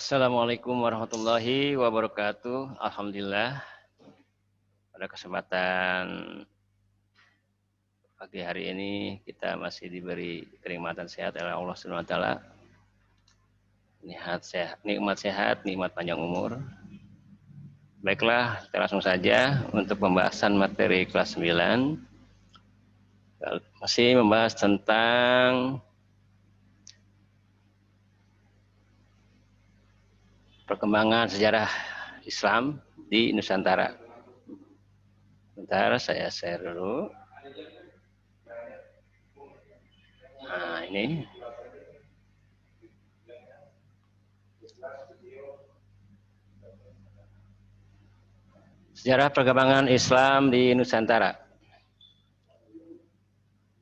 Assalamualaikum warahmatullahi wabarakatuh. Alhamdulillah, pada kesempatan pagi hari ini kita masih diberi kenikmatan sehat oleh Allah Subhanahu wa taala. Nikmat sehat, nikmat panjang umur. Baiklah, kita langsung saja untuk pembahasan materi kelas 9. Masih membahas tentang perkembangan sejarah Islam di Nusantara. Bentar, saya share dulu. Nah, ini. Sejarah perkembangan Islam di Nusantara.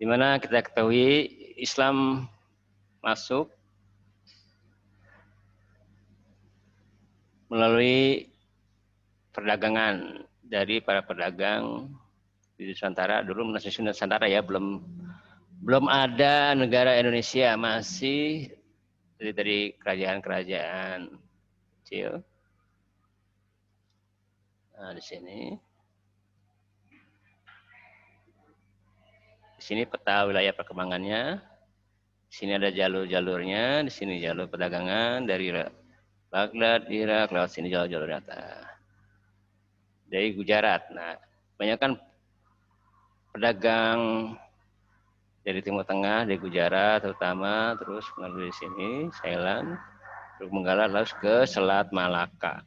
Di mana kita ketahui Islam masuk melalui perdagangan dari para pedagang di Nusantara. Dulu masih Nusantara ya, belum ada negara Indonesia, masih dari kerajaan-kerajaan kecil. Nah, di sini peta wilayah perkembangannya. Di sini ada jalur-jalurnya, di sini jalur perdagangan dari Baghdad, Irak, lewat sini jalur-jalur data. Dari Gujarat. Nah, kebanyakan pedagang dari Timur Tengah, dari Gujarat terutama, terus melalui sini, Thailand, terus menggalar lalu ke Selat Malaka.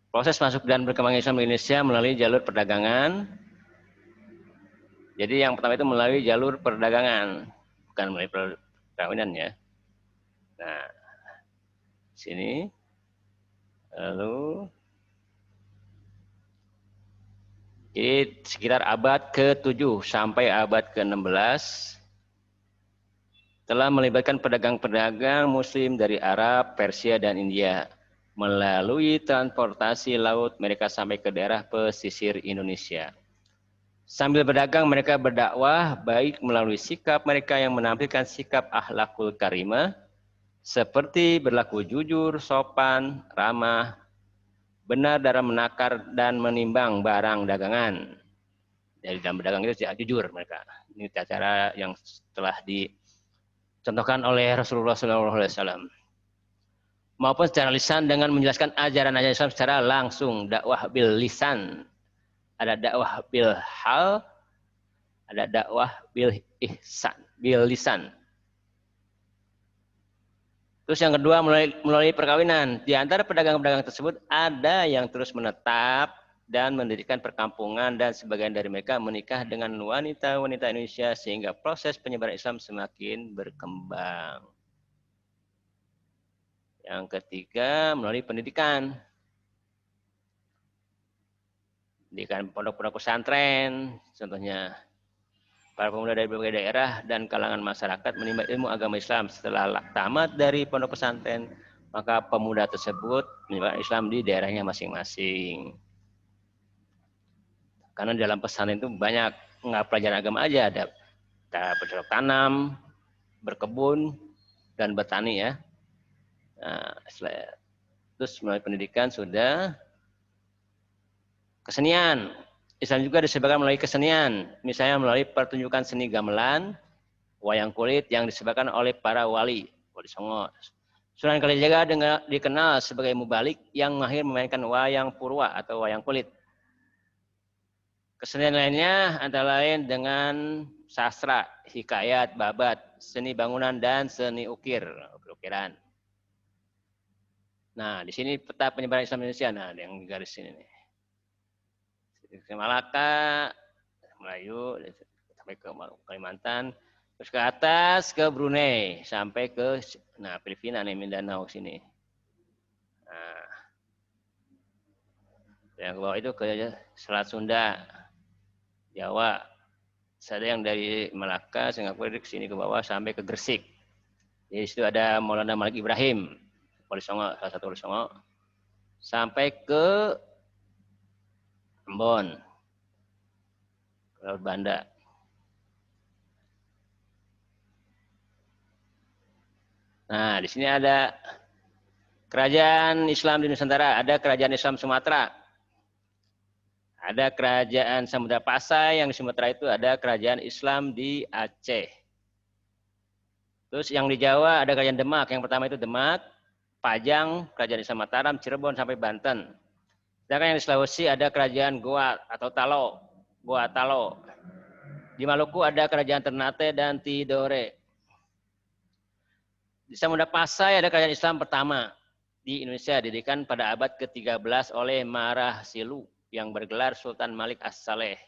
Proses masuk dan berkembang Islam di Indonesia melalui jalur perdagangan. Jadi yang pertama itu melalui jalur perdagangan, bukan melalui perkawinan ya. Nah, sini lalu jadi sekitar abad ke-7 sampai abad ke-16 telah melibatkan pedagang-pedagang Muslim dari Arab, Persia, dan India. Melalui transportasi laut, mereka sampai ke daerah pesisir Indonesia. Sambil berdagang, mereka berdakwah baik melalui sikap mereka yang menampilkan sikap akhlakul karimah, seperti berlaku jujur, sopan, ramah, benar dalam menakar dan menimbang barang dagangan. Jadi dalam berdagang itu jujur mereka. Ini cara yang telah dicontohkan oleh Rasulullah SAW. Maupun secara lisan dengan menjelaskan ajaran-ajaran Islam secara langsung, dakwah bil lisan. Ada dakwah bil hal, ada dakwah bil ihsan, bil lisan. Terus yang kedua melalui perkawinan. Di antara pedagang-pedagang tersebut ada yang terus menetap dan mendirikan perkampungan, dan sebagian dari mereka menikah dengan wanita-wanita Indonesia sehingga proses penyebaran Islam semakin berkembang. Yang ketiga melalui pendidikan. Pendidikan pondok-pondok pesantren, contohnya para pemuda dari berbagai daerah dan kalangan masyarakat menimba ilmu agama Islam. Setelah tamat dari pondok pesantren, maka pemuda tersebut menyebarkan Islam di daerahnya masing-masing. Karena dalam pesantren itu banyak nggak pelajaran agama aja, ada bercocok tanam, berkebun, dan bertani ya. Nah, terus melalui pendidikan sudah kesenian. Islam juga disebarkan melalui kesenian, misalnya melalui pertunjukan seni gamelan, wayang kulit yang disebarkan oleh para wali Songo. Sunan Kalijaga dikenal sebagai mubalik yang mahir memainkan wayang purwa atau wayang kulit. Kesenian lainnya antara lain dengan sastra, hikayat, babat, seni bangunan, dan seni ukiran. Nah, di sini peta penyebaran Islam Indonesia. Nah, yang garis ini nih. Malaka, Melayu, sampai ke Kalimantan, terus ke atas ke Brunei, sampai ke Filipina nih, Mindanao sini. Nah, yang ke bawah itu ke Selat Sunda, Jawa. Ada yang dari Malaka, Singapura ke sini ke bawah sampai ke Gresik. Di situ ada Maulana Malik Ibrahim, Wali Songo, salah satu Wali Songo, sampai ke Ambon, Laut Banda. Nah, di sini ada kerajaan Islam di Nusantara, ada kerajaan Islam Sumatera, ada kerajaan Samudra Pasai, yang di Sumatera itu ada kerajaan Islam di Aceh. Terus yang di Jawa ada kerajaan Demak, yang pertama itu Demak, Pajang, kerajaan Islam Mataram, Cirebon sampai Banten. Sedangkan yang di Sulawesi ada kerajaan Goa atau Talo, Goa Talo. Di Maluku ada kerajaan Ternate dan Tidore. Di Samudra Pasai ada kerajaan Islam pertama di Indonesia, didirikan pada abad ke-13 oleh Marah Silu yang bergelar Sultan Malik As-Saleh.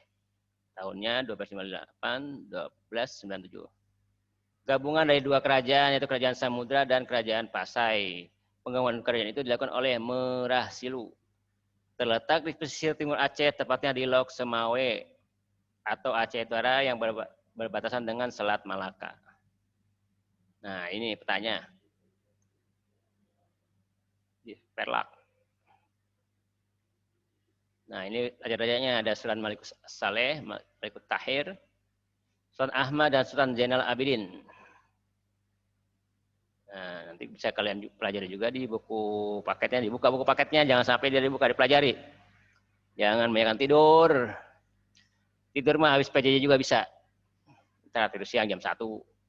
Tahunnya 1258-1297. Gabungan dari dua kerajaan, yaitu kerajaan Samudra dan kerajaan Pasai. Penggabungan kerajaan itu dilakukan oleh Merah Silu. Terletak di pesisir timur Aceh, tepatnya di Lok Semawe atau Aceh Utara yang berbatasan dengan Selat Malaka. Nah, ini petanya. Di Perlak. Nah, ini raja-rajanya ada Sultan Malik Saleh, Malik Tahir, Sultan Ahmad dan Sultan Zainal Abidin. Nah, nanti bisa kalian pelajari juga di buku paketnya, dibuka buku paketnya, jangan sampai dia dibuka, dipelajari. Jangan banyak tidur. Tidur mah habis PJJ juga bisa. Ntar tidur siang jam 1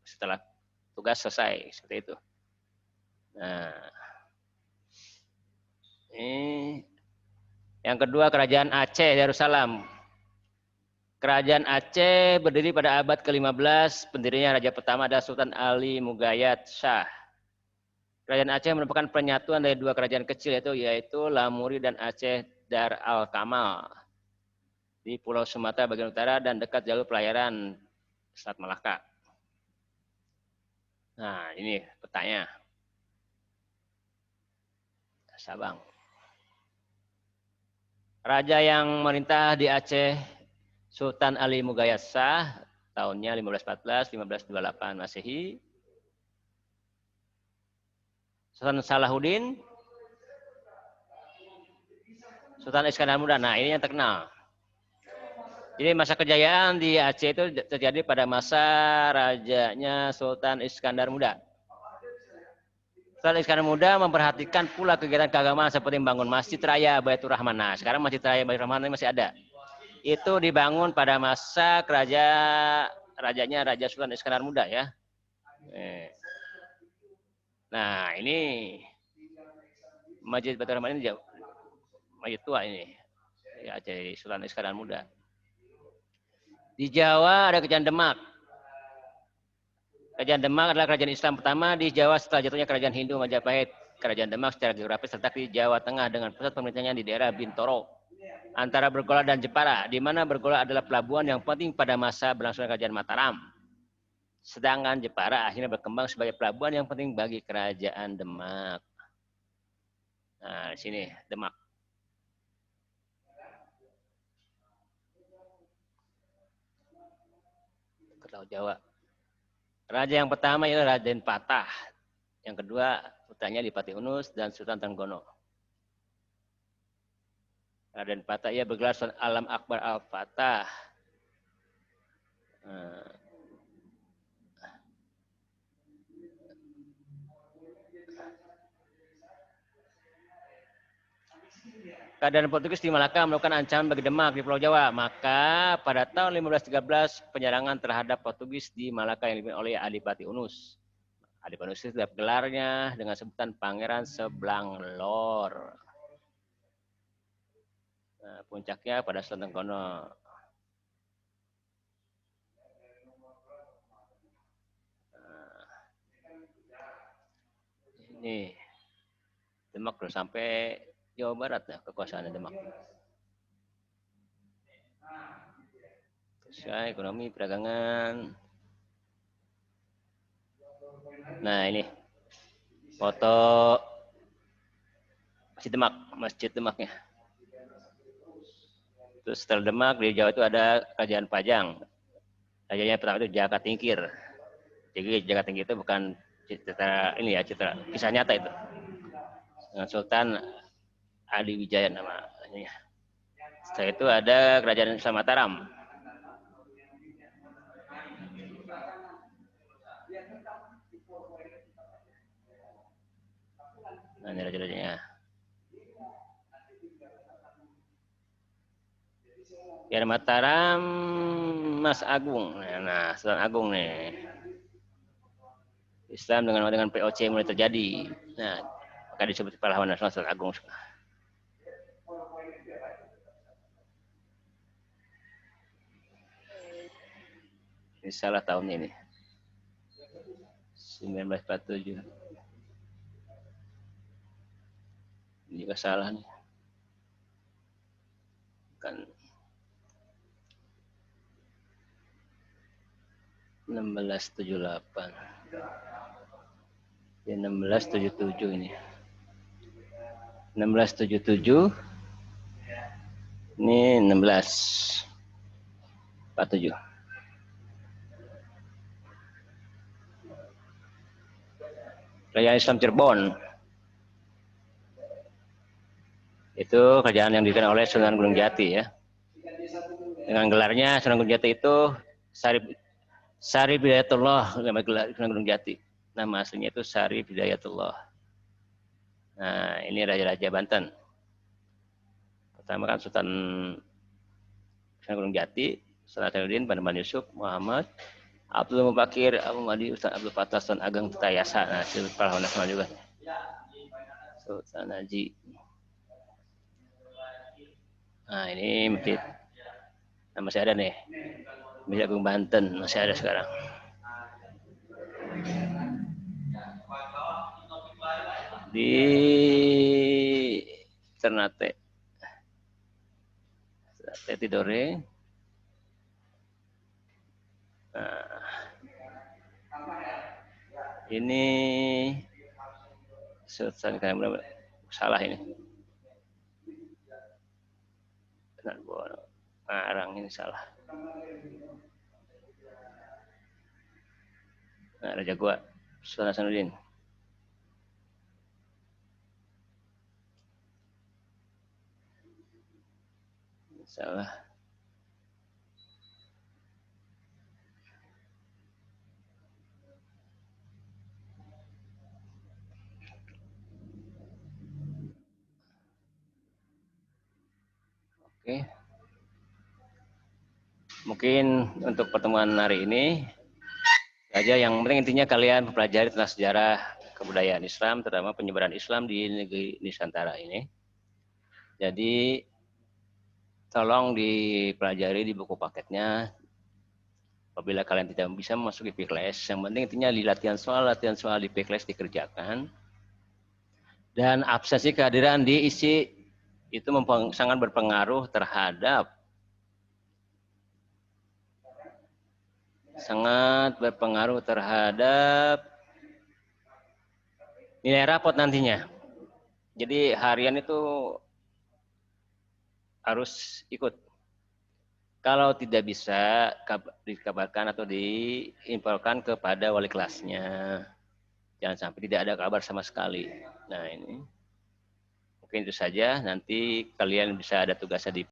setelah tugas selesai, seperti itu. Nah, ini yang kedua kerajaan Aceh Darussalam. Kerajaan Aceh berdiri pada abad ke-15, pendirinya raja pertama adalah Sultan Ali Mugayat Shah. Kerajaan Aceh merupakan penyatuan dari dua kerajaan kecil yaitu Lamuri dan Aceh Dar al-Kamal di Pulau Sumatera bagian utara dan dekat jalur pelayaran Selat Malaka. Nah, ini petanya. Sabang. Raja yang merintah di Aceh Sultan Ali Mugayat Shah, tahunnya 1514-1528 Masehi. Sultan Salahuddin, Sultan Iskandar Muda. Nah, ini yang terkenal. Jadi masa kejayaan di Aceh itu terjadi pada masa rajanya Sultan Iskandar Muda. Sultan Iskandar Muda memperhatikan pula kegiatan keagamaan seperti membangun Masjid Raya Baitur Rahman. Nah, sekarang Masjid Raya Baitur Rahman ini masih ada. Itu dibangun pada masa rajanya Raja Sultan Iskandar Muda ya. Nah, ini Masjid Baitur Rahman ini masjid tua ini. Ya, Aceh Sultan Iskandar Muda. Di Jawa ada Kerajaan Demak. Kerajaan Demak adalah kerajaan Islam pertama di Jawa setelah jatuhnya Kerajaan Hindu Majapahit. Kerajaan Demak secara geografis terletak di Jawa Tengah dengan pusat pemerintahannya di daerah Bintoro, antara Bergola dan Jepara, di mana Bergola adalah pelabuhan yang penting pada masa berlangsungnya Kerajaan Mataram. Sedangkan Jepara akhirnya berkembang sebagai pelabuhan yang penting bagi Kerajaan Demak. Nah, di sini Demak. Ke Laut Jawa. Raja yang pertama ialah Raden Patah. Yang kedua, putranya Adipati Unus dan Sultan Trenggono. Raden Patah ia bergelar Sultan Alam Akbar Al-Fatah. Keadaan Portugis di Malaka merupakan ancaman bagi Demak di Pulau Jawa. Maka pada tahun 1513 penyerangan terhadap Portugis di Malaka yang dipimpin oleh Adipati Unus. Adipati Unus itu gelarnya dengan sebutan Pangeran Seblanglor. Nah, puncaknya pada Sultan Trenggono. Ini Demak terus sampai Jawa Barat ya kekuasaan Demak. Sosial, ekonomi, perdagangan. Nah, ini foto Masjid Demaknya. Terus setelah Demak di Jawa itu ada Kerajaan Pajang. Rajanya pertama itu Jaka Tingkir. Jadi Jaka Tingkir itu bukan citra ini ya, citra kisah nyata itu. Dengan Sultan Adi Wijaya namanya. Setelah itu ada Kerajaan Islam Mataram. Nah, ini raja-rajanya. Ya, Mataram, Mas Agung. Nah, Sultan Agung nih. Islam dengan POC mulai terjadi. Nah, maka disebut pahlawan nasional Sultan Agung. Ini salah tahunnya ini. 1947. Ini juga salah nih. Kan 1678. Ya 1677 ini. 1677. Ini 1647. Kerajaan Islam Cirebon. Itu kerajaan yang didirikan oleh Sunan Gunung Jati ya. Dengan gelarnya Sunan Gunung Jati itu Syarif Hidayatullah, nama gelar Sunan Gunung Jati. Nama aslinya itu Syarif Hidayatullah. Nah, ini raja-raja Banten. Pertama kan Sultan Sunan Gunung Jati, Sultan Hasanuddin, Panembahan Yusuf, Muhammad, Abdul Mubakir, Abu Madi, Ustaz Abdul Fattah, Sultan Ageng Tayasa. Nah, itu pahlawan nasional juga. Sultan Haji. Nah, ini masjid. Nah, masih ada nih. Masjid Agung Banten masih ada sekarang. Di Ternate. Ternate Tidore. Nah, ini Sultan kayak salah ini. Ngarang ini salah. Nah, Raja Gua, Sultan Hasanuddin. Salah. Oke. Mungkin untuk pertemuan hari ini saja, yang penting intinya kalian mempelajari tentang sejarah kebudayaan Islam, terutama penyebaran Islam di negeri Nusantara ini. Jadi tolong dipelajari di buku paketnya. Apabila kalian tidak bisa memasuki Pikles, yang penting intinya di latihan soal di Pikles dikerjakan. Dan absensi kehadiran diisi, itu sangat berpengaruh terhadap nilai rapot nantinya. Jadi harian itu harus ikut. Kalau tidak bisa, dikabarkan atau diinfokan kepada wali kelasnya. Jangan sampai tidak ada kabar sama sekali. Nah, ini mungkin itu saja. Nanti kalian bisa ada tugasnya di